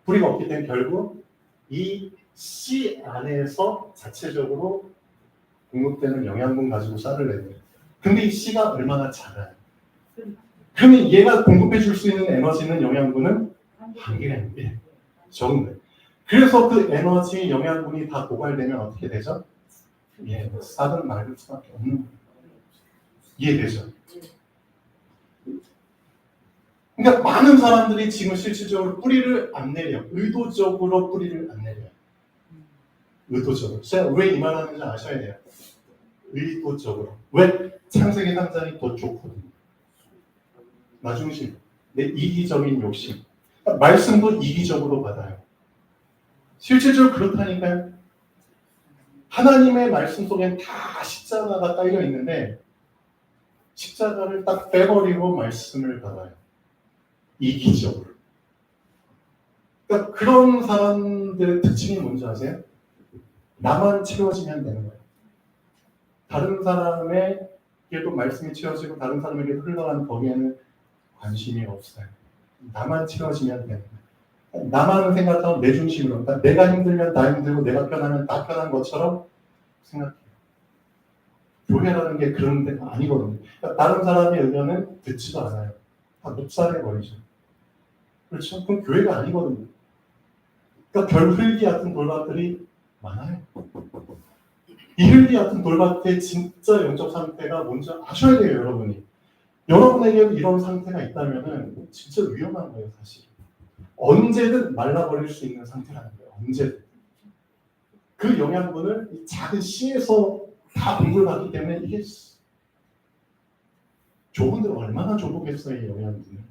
뿌리가 없기 때문에 결국 이 씨 안에서 자체적으로 공급되는 영양분 가지고 쌀을 내요. 근데 이 씨가 얼마나 작아요. 그러면 얘가 공급해 줄 수 있는 에너지는 영양분은 한계가 있는데 적은 거예요. 그래서 그 에너지 영양분이 다 고갈되면 어떻게 되죠? 예, 싹은 맑을 수밖에 없는 거예요. 이해되죠? 그러니까 많은 사람들이 지금 실질적으로 뿌리를 안 내려. 의도적으로 뿌리를 안 내려요. 의도적으로. 제가 왜 이 말 하는지 아셔야 돼요. 의도적으로. 왜? 창세기 3장이 더 좋거든요. 나중심. 내 이기적인 욕심. 그러니까 말씀도 이기적으로 받아요. 실질적으로 그렇다니까요. 하나님의 말씀 속엔 다 십자가가 깔려 있는데 십자가를 딱 빼버리고 말씀을 받아요. 이기적으로. 그러니까 그런 사람들의 특징이 뭔지 아세요? 나만 채워지면 되는 거예요. 다른 사람에게도 말씀이 채워지고 다른 사람에게도 흘러가는 거기에는 관심이 없어요. 나만 채워지면 되는 거예요. 나만 생각하면 내 중심으로. 그러니까 내가 힘들면 나 힘들고 내가 편하면 나 편한 것처럼 생각해요. 교회라는 게 그런 데가 아니거든요. 그러니까 다른 사람의 의견은 듣지도 않아요. 다 묵살해버리죠. 그렇죠? 그럼 교회가 아니거든요. 그러니까 결 흙이 얕은 돌밭들이 많아요. 이 흙이 얕은 돌밭의 진짜 영적 상태가 뭔지 아셔야 돼요, 여러분이. 여러분에게도 이런 상태가 있다면은 진짜 위험한 거예요, 사실. 언제든 말라버릴 수 있는 상태라는 거예요. 언제든. 그 영양분을 이 작은 씨에서 다 공급을 받기 때문에 이게 저분들 얼마나 조복했어요, 이 영양분을.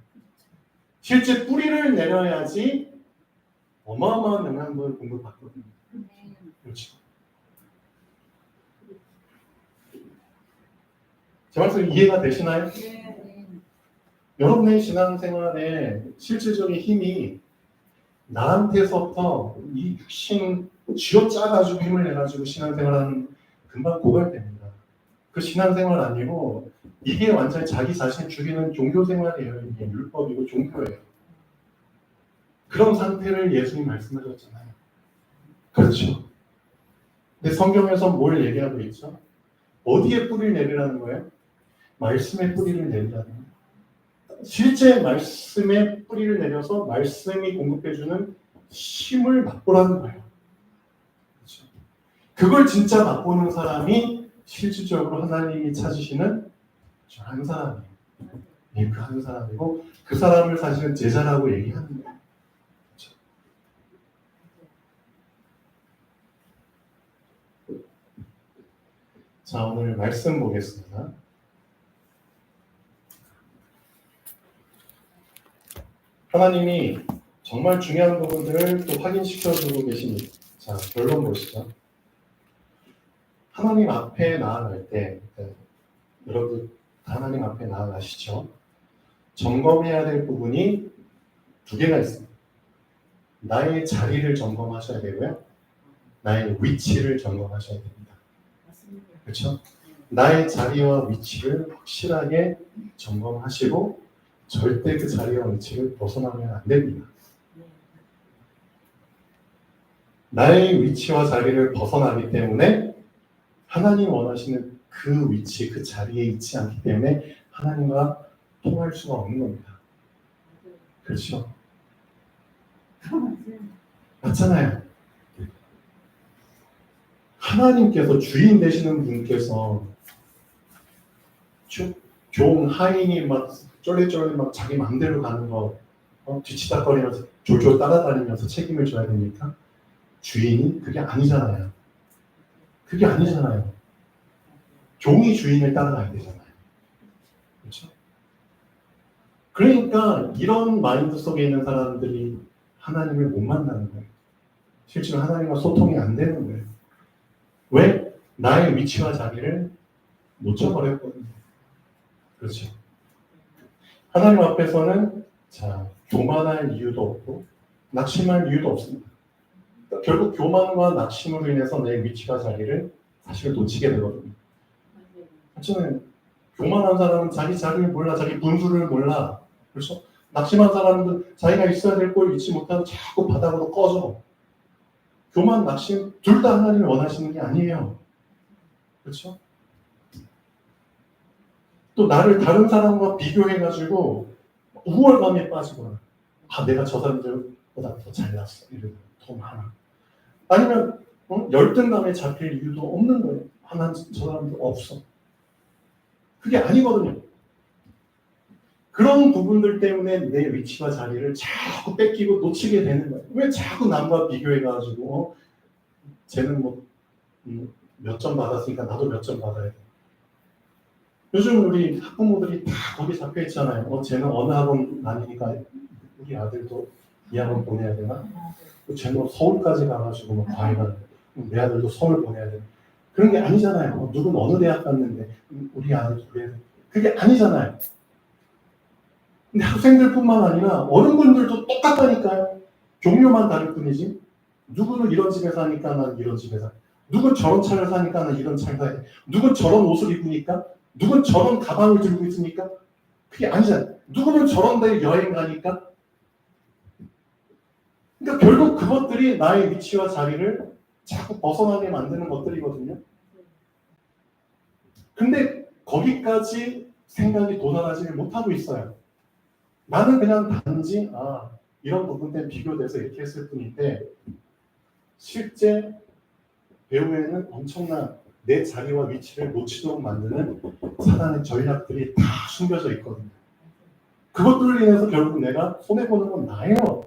실제 뿌리를 내려야지 어마어마한 영양분을 공급받거든요. 그렇죠. 제 말씀 이해가 되시나요? 여러분의 신앙생활에 실질적인 힘이 나한테서부터 이 육신 쥐어짜가지고 힘을 내가지고 신앙생활하는 금방 고갈됩니다. 그 신앙생활 아니고 이게 완전히 자기 자신을 죽이는 종교생활이에요. 이게 율법이고 종교예요. 그런 상태를 예수님 말씀하셨잖아요. 그렇죠. 근데 성경에서 뭘 얘기하고 있죠? 어디에 뿌리를 내리라는 거예요? 말씀에 뿌리를 내리라는 거예요. 실제 말씀에 뿌리를 내려서 말씀이 공급해주는 힘을 맛보라는 거예요. 그렇죠? 그걸 진짜 맛보는 사람이 실질적으로 하나님이 찾으시는 한 사람이에요. 예, 그 한 사람이고 그 사람을 사실은 제자라고 얘기하는 거예요. 그렇죠? 자, 오늘 말씀 보겠습니다. 하나님이 정말 중요한 부분들을 또 확인시켜주고 계십니다. 자, 결론 보시죠. 하나님 앞에 나아갈 때, 여러분 하나님 앞에 나아가시죠. 점검해야 될 부분이 두 개가 있습니다. 나의 자리를 점검하셔야 되고요. 나의 위치를 점검하셔야 됩니다. 맞습니다. 그렇죠? 나의 자리와 위치를 확실하게 점검하시고 절대 그 자리와 위치를 벗어나면 안 됩니다. 나의 위치와 자리를 벗어나기 때문에 하나님 원하시는 그 위치, 그 자리에 있지 않기 때문에 하나님과 통할 수가 없는 겁니다. 그렇죠? 맞잖아요. 하나님께서 주인 되시는 분께서 종 하인이 막 쫄래쫄래 막 자기 마음대로 가는 거 뒤치다거리면서 졸졸 따라다니면서 책임을 져야 됩니까? 주인이 그게 아니잖아요. 그게 아니잖아요. 종이 주인을 따라가야 되잖아요. 그렇죠? 그러니까 이런 마인드 속에 있는 사람들이 하나님을 못 만나는 거예요. 실제로 하나님과 소통이 안 되는 거예요. 왜? 나의 위치와 자리를 놓쳐버렸거든요. 그렇죠. 하나님 앞에서는 교만할 이유도 없고 낙심할 이유도 없습니다. 그러니까 결국 교만과 낙심으로 인해서 내 위치와 자리를 사실 놓치게 되거든요. 그렇잖아요. 교만한 사람은 자기 자리를 몰라, 자기 분수를 몰라. 그렇죠? 낙심한 사람은 자기가 있어야 될 걸 잊지 못하고 자꾸 바닥으로 꺼져. 교만, 낙심 둘 다 하나님을 원하시는 게 아니에요. 그렇죠? 또 나를 다른 사람과 비교해가지고 우월감에 빠지거나 내가 저 사람들보다 더 잘났어. 이러고 더 많아. 아니면 열등감에 잡힐 이유도 없는 거예요. 저 사람도 없어. 그게 아니거든요. 그런 부분들 때문에 내 위치와 자리를 자꾸 뺏기고 놓치게 되는 거예요. 왜 자꾸 남과 비교해가지고 쟤는 몇 점 받았으니까 나도 몇 점 받아야 돼. 요즘 우리 학부모들이 다 거기 잡혀 있잖아요. 쟤는 어느 학원 다니니까 우리 아들도 이 학원 보내야 되나? 쟤는 서울까지 가가지고 과외가 내 아들도 서울 보내야 돼. 그런 게 아니잖아요. 누군 어느 대학 갔는데 우리 아들도 그래야 돼. 그게 아니잖아요. 근데 학생들뿐만 아니라 어른분들도 똑같다니까요. 종류만 다를 뿐이지. 누구는 이런 집에 사니까 난 이런 집에 사. 누군 저런 차를 사니까 난 이런 차를 사야 돼. 누군 저런 옷을 입으니까, 누군 저런 가방을 들고 있으니까 그게 아니잖아요. 누구는 저런 데 여행 가니까. 그러니까 결국 그것들이 나의 위치와 자리를 자꾸 벗어나게 만드는 것들이거든요. 근데 거기까지 생각이 도달하지를 못하고 있어요. 나는 그냥 단지 이런 부분 때문에 비교돼서 이렇게 했을 뿐인데 실제 배후에는 엄청난 내 자리와 위치를 놓치도록 만드는 사단의 전략들이 다 숨겨져 있거든요. 그것들로 인해서 결국 내가 손해보는 건 나예요.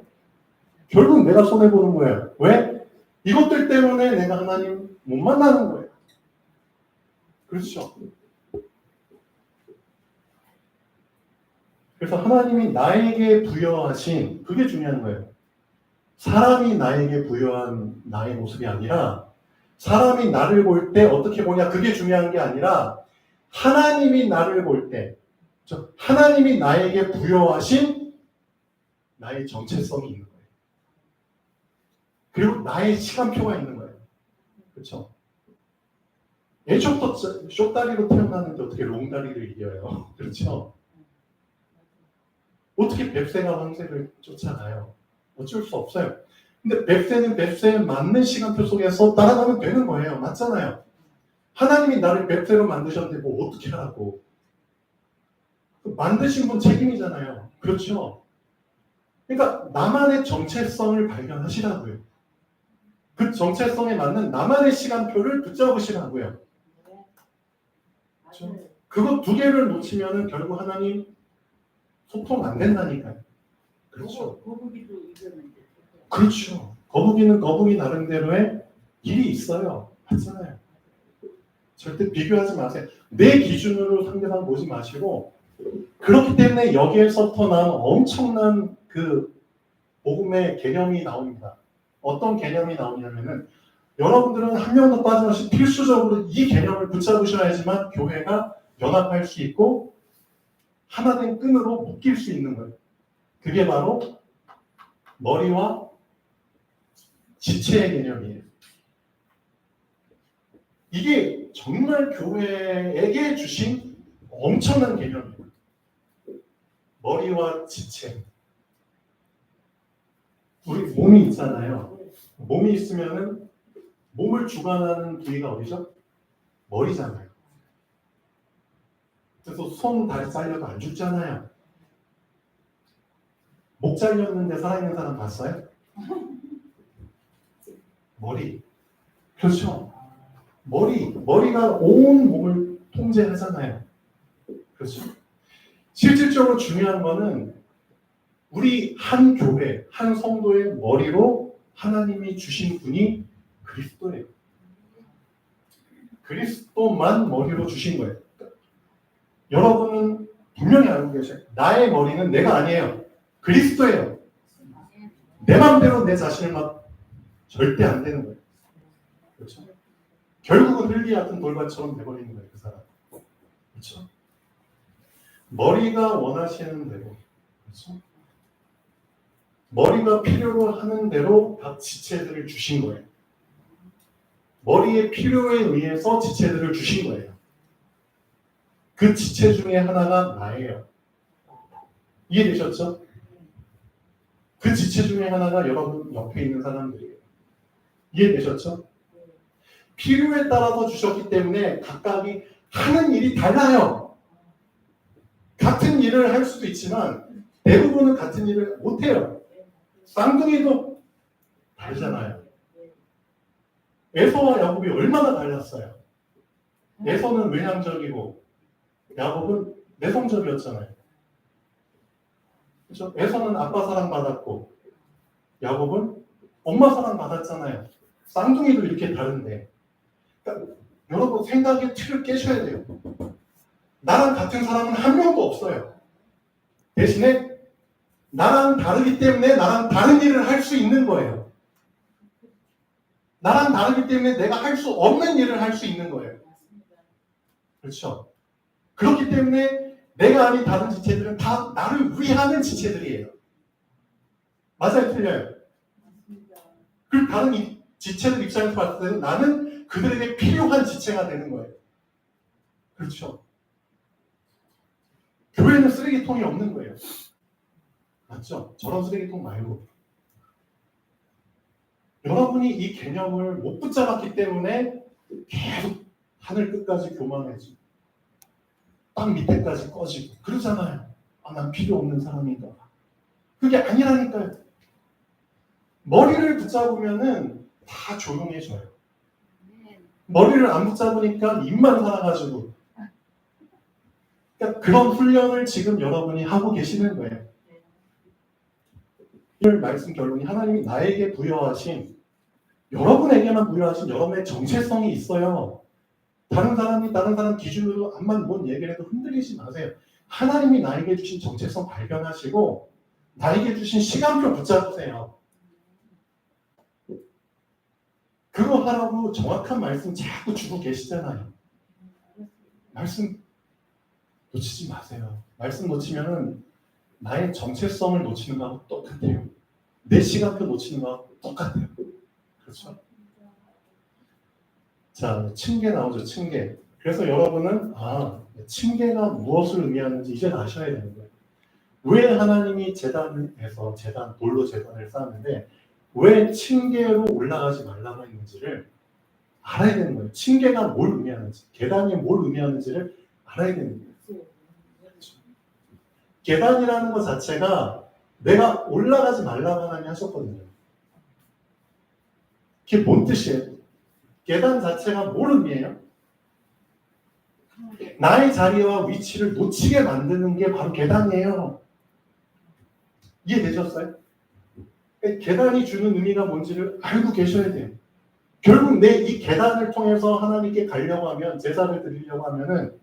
결국 내가 손해보는 거예요. 왜? 이것들 때문에 내가 하나님 못 만나는 거예요. 그렇죠? 그래서 하나님이 나에게 부여하신 그게 중요한 거예요. 사람이 나에게 부여한 나의 모습이 아니라 사람이 나를 볼 때 어떻게 보냐 그게 중요한 게 아니라 하나님이 나를 볼 때 하나님이 나에게 부여하신 나의 정체성이 있는 거예요. 그리고 나의 시간표가 있는 거예요. 그렇죠? 애초부터 숏다리로 태어났는데 어떻게 롱다리를 이겨요? 그렇죠? 어떻게 뱁새가 황새를 쫓아가요? 어쩔 수 없어요. 근데 뱁새는 뱁새에 맞는 시간표 속에서 따라가면 되는 거예요. 맞잖아요. 하나님이 나를 뱁새로 만드셨는데 뭐 어떻게 하라고. 만드신 분 책임이잖아요. 그렇죠? 그러니까 나만의 정체성을 발견하시라고요. 그 정체성에 맞는 나만의 시간표를 붙잡으시라고요. 그렇죠? 그거 두 개를 놓치면 결국 하나님 소통 안 된다니까요. 그렇죠. 거북이도 이겼는데. 그렇죠. 거북이는 거북이 나름대로의 일이 있어요. 맞잖아요. 절대 비교하지 마세요. 내 기준으로 상대방 보지 마시고 그렇기 때문에 여기에서부터 난 엄청난 그 복음의 개념이 나옵니다. 어떤 개념이 나오냐면은 여러분들은 한 명도 빠짐없이 필수적으로 이 개념을 붙잡으셔야지만 교회가 연합할 수 있고 하나된 끈으로 묶일 수 있는 거예요. 그게 바로 머리와 지체의 개념이에요. 이게 정말 교회에게 주신 엄청난 개념이에요. 머리와 지체. 우리 몸이 있잖아요. 몸이 있으면은 몸을 주관하는 부위가 어디죠? 머리잖아요. 그래서 손, 다리 잘려도 안 죽잖아요. 목 잘렸는데 살아있는 사람 봤어요? 머리. 그렇죠. 머리가 온 몸을 통제하잖아요. 그렇죠. 실질적으로 중요한 거는 우리 한 교회, 한 성도의 머리로 하나님이 주신 분이 그리스도예요. 그리스도만 머리로 주신 거예요. 여러분은 분명히 알고 계셔요. 나의 머리는 내가 아니에요. 그리스도예요. 내 마음대로 내 자신을 막 절대 안 되는 거예요. 그렇죠? 결국은 흘리 같은 돌밭처럼 돼버리는 거예요. 그 사람. 그렇죠? 머리가 원하시는 대로, 그렇죠? 머리가 필요로 하는 대로 각 지체들을 주신 거예요. 머리의 필요에 의해서 지체들을 주신 거예요. 그 지체 중에 하나가 나예요. 이해되셨죠? 그 지체 중에 하나가 여러분 옆에 있는 사람들이에요. 이해되셨죠? 필요에 따라서 주셨기 때문에 각각이 하는 일이 달라요. 같은 일을 할 수도 있지만 대부분은 같은 일을 못해요. 쌍둥이도 다르잖아요. 에서와 야곱이 얼마나 달랐어요. 에서는 외향적이고 야곱은 내성적이었잖아요. 그렇죠? 에서는 아빠 사랑 받았고 야곱은 엄마 사랑 받았잖아요. 쌍둥이도 이렇게 다른데, 그러니까 여러분 생각의 틀을 깨셔야 돼요. 나랑 같은 사람은 한 명도 없어요. 대신에 나랑 다르기 때문에 나랑 다른 일을 할 수 있는 거예요. 나랑 다르기 때문에 내가 할 수 없는 일을 할 수 있는 거예요. 그렇죠? 그렇기 때문에 내가 아닌 다른 지체들은 다 나를 위하는 지체들이에요. 맞아요? 틀려요? 그 다른 지체들 입장에서 봤을 때는 나는 그들에게 필요한 지체가 되는 거예요. 그렇죠? 교회는 쓰레기통이 없는 거예요. 맞죠? 저런 쓰레기통 말고. 여러분이 이 개념을 못 붙잡았기 때문에 계속 하늘 끝까지 교만해지고 땅 밑에까지 꺼지고 그러잖아요. 아, 난 필요 없는 사람인가. 그게 아니라니까요. 머리를 붙잡으면은 다 조용해져요. 머리를 안 붙잡으니까 입만 살아가지고. 그러니까 그런 훈련을 지금 여러분이 하고 계시는 거예요. 오늘 말씀 결론이 하나님이 나에게 부여하신, 여러분에게만 부여하신 여러분의 정체성이 있어요. 다른 사람 기준으로 암만 뭔 얘기를 해도 흔들리지 마세요. 하나님이 나에게 주신 정체성 발견하시고 나에게 주신 시간표 붙잡으세요. 그거 하라고 정확한 말씀 자꾸 주고 계시잖아요. 말씀 놓치지 마세요. 말씀 놓치면은 나의 정체성을 놓치는 거하고 똑같아요. 내 시간표 놓치는 거하고 똑같아요. 그렇죠? 자, 층계 나오죠. 층계. 그래서 여러분은 층계가 무엇을 의미하는지 이제 아셔야 되는 거예요. 왜 하나님이 제단에서 돌로 제단을 쌓았는데 왜 층계로 올라가지 말라고 했는지를 알아야 되는 거예요. 층계가 뭘 의미하는지, 계단이 뭘 의미하는지를 알아야 되는 거예요. 그렇죠? 계단이라는 것 자체가 내가 올라가지 말라고 하나님이 하셨거든요. 그게 뭔 뜻이에요? 계단 자체가 뭘 의미해요? 나의 자리와 위치를 놓치게 만드는 게 바로 계단이에요. 이해되셨어요? 계단이 주는 의미가 뭔지를 알고 계셔야 돼요. 결국 내 이 계단을 통해서 하나님께 가려고 하면, 제사를 드리려고 하면은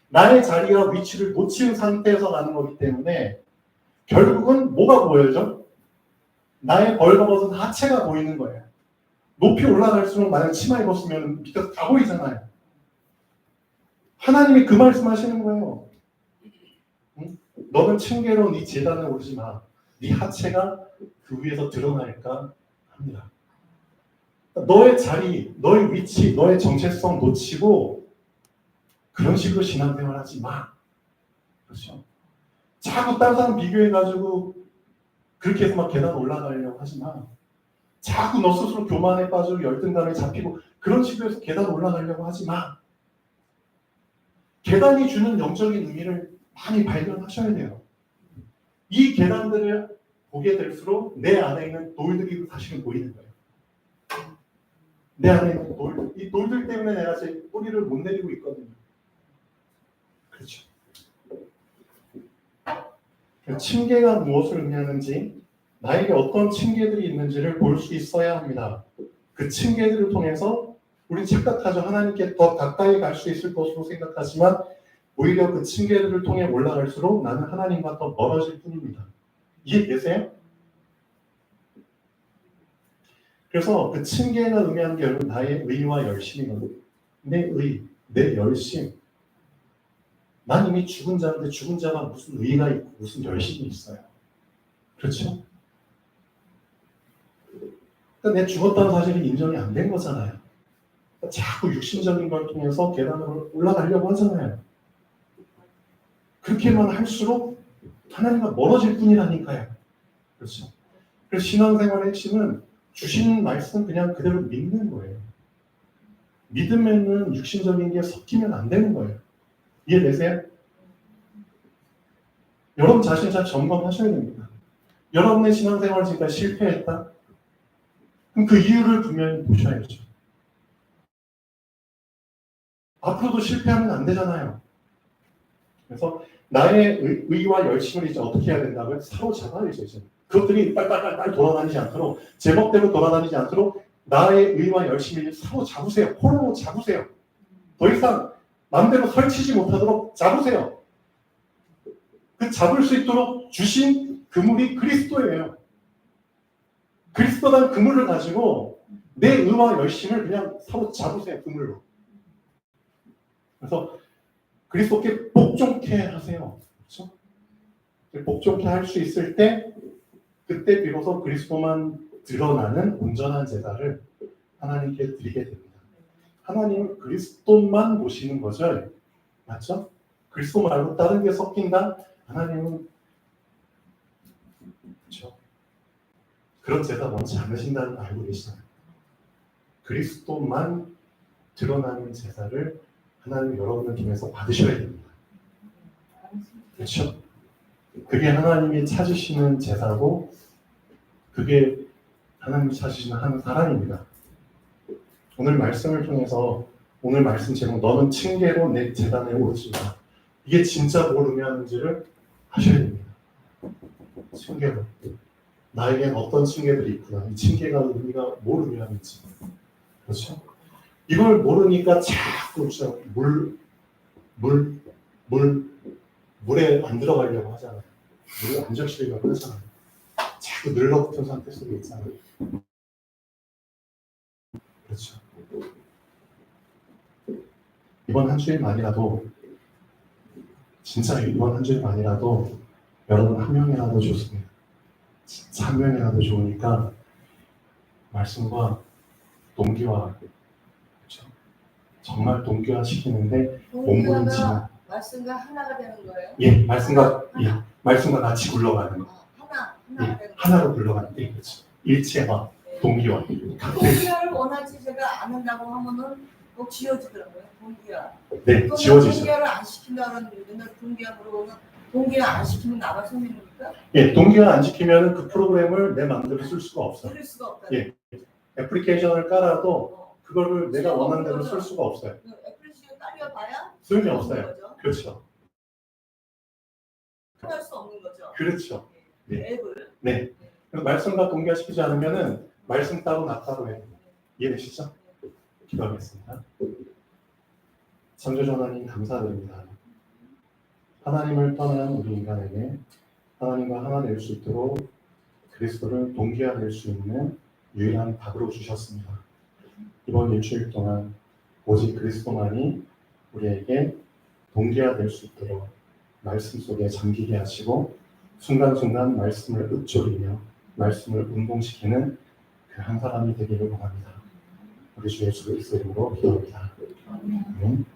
나의 자리와 위치를 놓친 상태에서 가는 거기 때문에 결국은 뭐가 보여져? 나의 벌거벗은 하체가 보이는 거예요. 높이 올라갈수록 만약 치마 입었으면 밑에서 다 보이잖아요. 하나님이 그 말씀하시는 거예요. 응? 너는 층계로 네 제단에 오르지 마. 네 하체가 그 위에서 드러날까 합니다. 너의 자리, 너의 위치, 너의 정체성 놓치고 그런 식으로 신앙생활하지 마. 그렇죠? 자꾸 다른 사람 비교해가지고 그렇게 해서 막 계단 올라가려고 하지 마. 자꾸 너 스스로 교만에 빠지고 열등감에 잡히고 그런 식으로 해서 계단 올라가려고 하지 마. 계단이 주는 영적인 의미를 많이 발견하셔야 돼요. 이 계단들을 보게 될수록 내 안에 있는 돌들이 사실은 보이는 거예요. 내 안에 있는 돌들. 이 돌들 때문에 내가 제 뿌리를 못 내리고 있거든요. 그렇죠. 층계가 무엇을 의미하는지, 나에게 어떤 층계들이 있는지를 볼 수 있어야 합니다. 그 층계들을 통해서 우리는 착각하죠. 하나님께 더 가까이 갈 수 있을 것으로 생각하지만 오히려 그 층계들을 통해 올라갈수록 나는 하나님과 더 멀어질 뿐입니다. 이해되세요? 그래서 그 층계가 의미하는 게 여러분 나의 의와 열심이거든요. 내 의, 내 열심. 난 이미 죽은 자인데 죽은 자가 무슨 의가 있고 무슨 열심이 있어요. 그렇죠? 그러니까 내 죽었다는 사실이 인정이 안 된 거잖아요. 그러니까 자꾸 육신적인 걸 통해서 계단으로 올라가려고 하잖아요. 그렇게만 할수록 하나님과 멀어질 뿐이라니까요. 그렇죠? 그래서 신앙생활의 핵심은 주시는 말씀 그냥 그대로 믿는 거예요. 믿음에는 육신적인 게 섞이면 안 되는 거예요. 이해되세요? 여러분 자신 잘 점검하셔야 됩니다. 여러분의 신앙생활 지금까지 실패했다? 그럼 그 이유를 분명히 보셔야죠. 앞으로도 실패하면 안 되잖아요. 그래서 나의 의와 열심을 이제 어떻게 해야 된다고요? 사로잡아야죠. 이제. 그것들이 빨빨빨빨 돌아다니지 않도록, 제멋대로 돌아다니지 않도록 나의 의와 열심을 사로잡으세요. 홀로 잡으세요. 더 이상 마음대로 설치지 못하도록 잡으세요. 그 잡을 수 있도록 주신 그물이 그리스도예요. 그리스도라는 그물을 가지고 내 의와 열심을 그냥 사로잡으세요. 그물로. 그래서 그리스도께 복종케 하세요. 그렇죠? 복종케 할 수 있을 때 그때 비로소 그리스도만 드러나는 온전한 제사를 하나님께 드리게 됩니다. 하나님은 그리스도만 보시는 거죠. 맞죠? 그리스도 말고 다른 게 섞인다? 하나님은 그렇죠? 그런 제사 원치 않으신다는 걸 알고 계시잖아요. 그리스도만 드러나는 제사를 하나님 여러분을 통해서 받으셔야 됩니다. 그렇죠? 그게 하나님이 찾으시는 제사고 그게 하나님이 찾으시는 한 사람입니다. 오늘 말씀을 통해서 오늘 말씀 제목 너는 층계로 내 제단에 오르지 마. 이게 진짜 뭘 의미하는지를 아셔야 됩니다. 층계로. 나에겐 어떤 층계들이 있구나. 이 층계가 의미가 뭘 의미하는지. 그렇죠? 이걸 모르니까 자꾸 물에 안 들어가려고 하잖아요. 물에 안 적시려고 하잖아요. 자꾸 늘러붙은 상태 속에 있잖아요. 그렇죠. 이번 한 주일만이라도 진짜 이번 한 주일만이라도 여러분 한 명이라도 좋습니다. 진짜 한 명이라도 좋으니까 말씀과 동기화 그렇죠? 정말 동기화 시키는데 몸부림 치는 말씀과 하나가 되는 거예요? 예, 말씀과 같이 굴러가는 거. 하나가 예, 되는 하나로 굴러가는 게 그렇죠. 일체화, 동기화. 동기화를 원하지 제가 안 한다고 하면은 꼭 지워지더라고요. 동기화. 네, 지워지죠. 동기화를 안 시킨다는 맨날 동기화 물어보면 동기화 안 시키면 나만 손님입니까? 예, 동기화 안 지키면 그 프로그램을 내 마음대로 쓸 수가 없어요. 쓸 수가 없다. 예, 애플리케이션을 깔아도 그거를 내가 원하는 대로 쓸 수가 없어요. 애플리케이션 깔려봐야 소용이 없어요. 그렇죠. 할 수 없는 거죠. 그렇죠. 네. 앱을. 네. 그래서 말씀과 동기화시키지 않으면은 말씀 따로 나 따로 해요. 이해되시죠? 기도하겠습니다. 창조주 하나님 감사드립니다. 하나님을 떠난 우리 인간에게 하나님과 하나 될 수 있도록 그리스도를 동기화될 수 있는 유일한 답으로 주셨습니다. 이번 일주일 동안 오직 그리스도만이 우리에게 동기화될 수 있도록 말씀 속에 잠기게 하시고 순간순간 말씀을 읊조리며 말씀을 운동시키는 그 한 사람이 되기를 원합니다. 우리 주 예수 그리스도 이름으로 기도합니다. 아멘.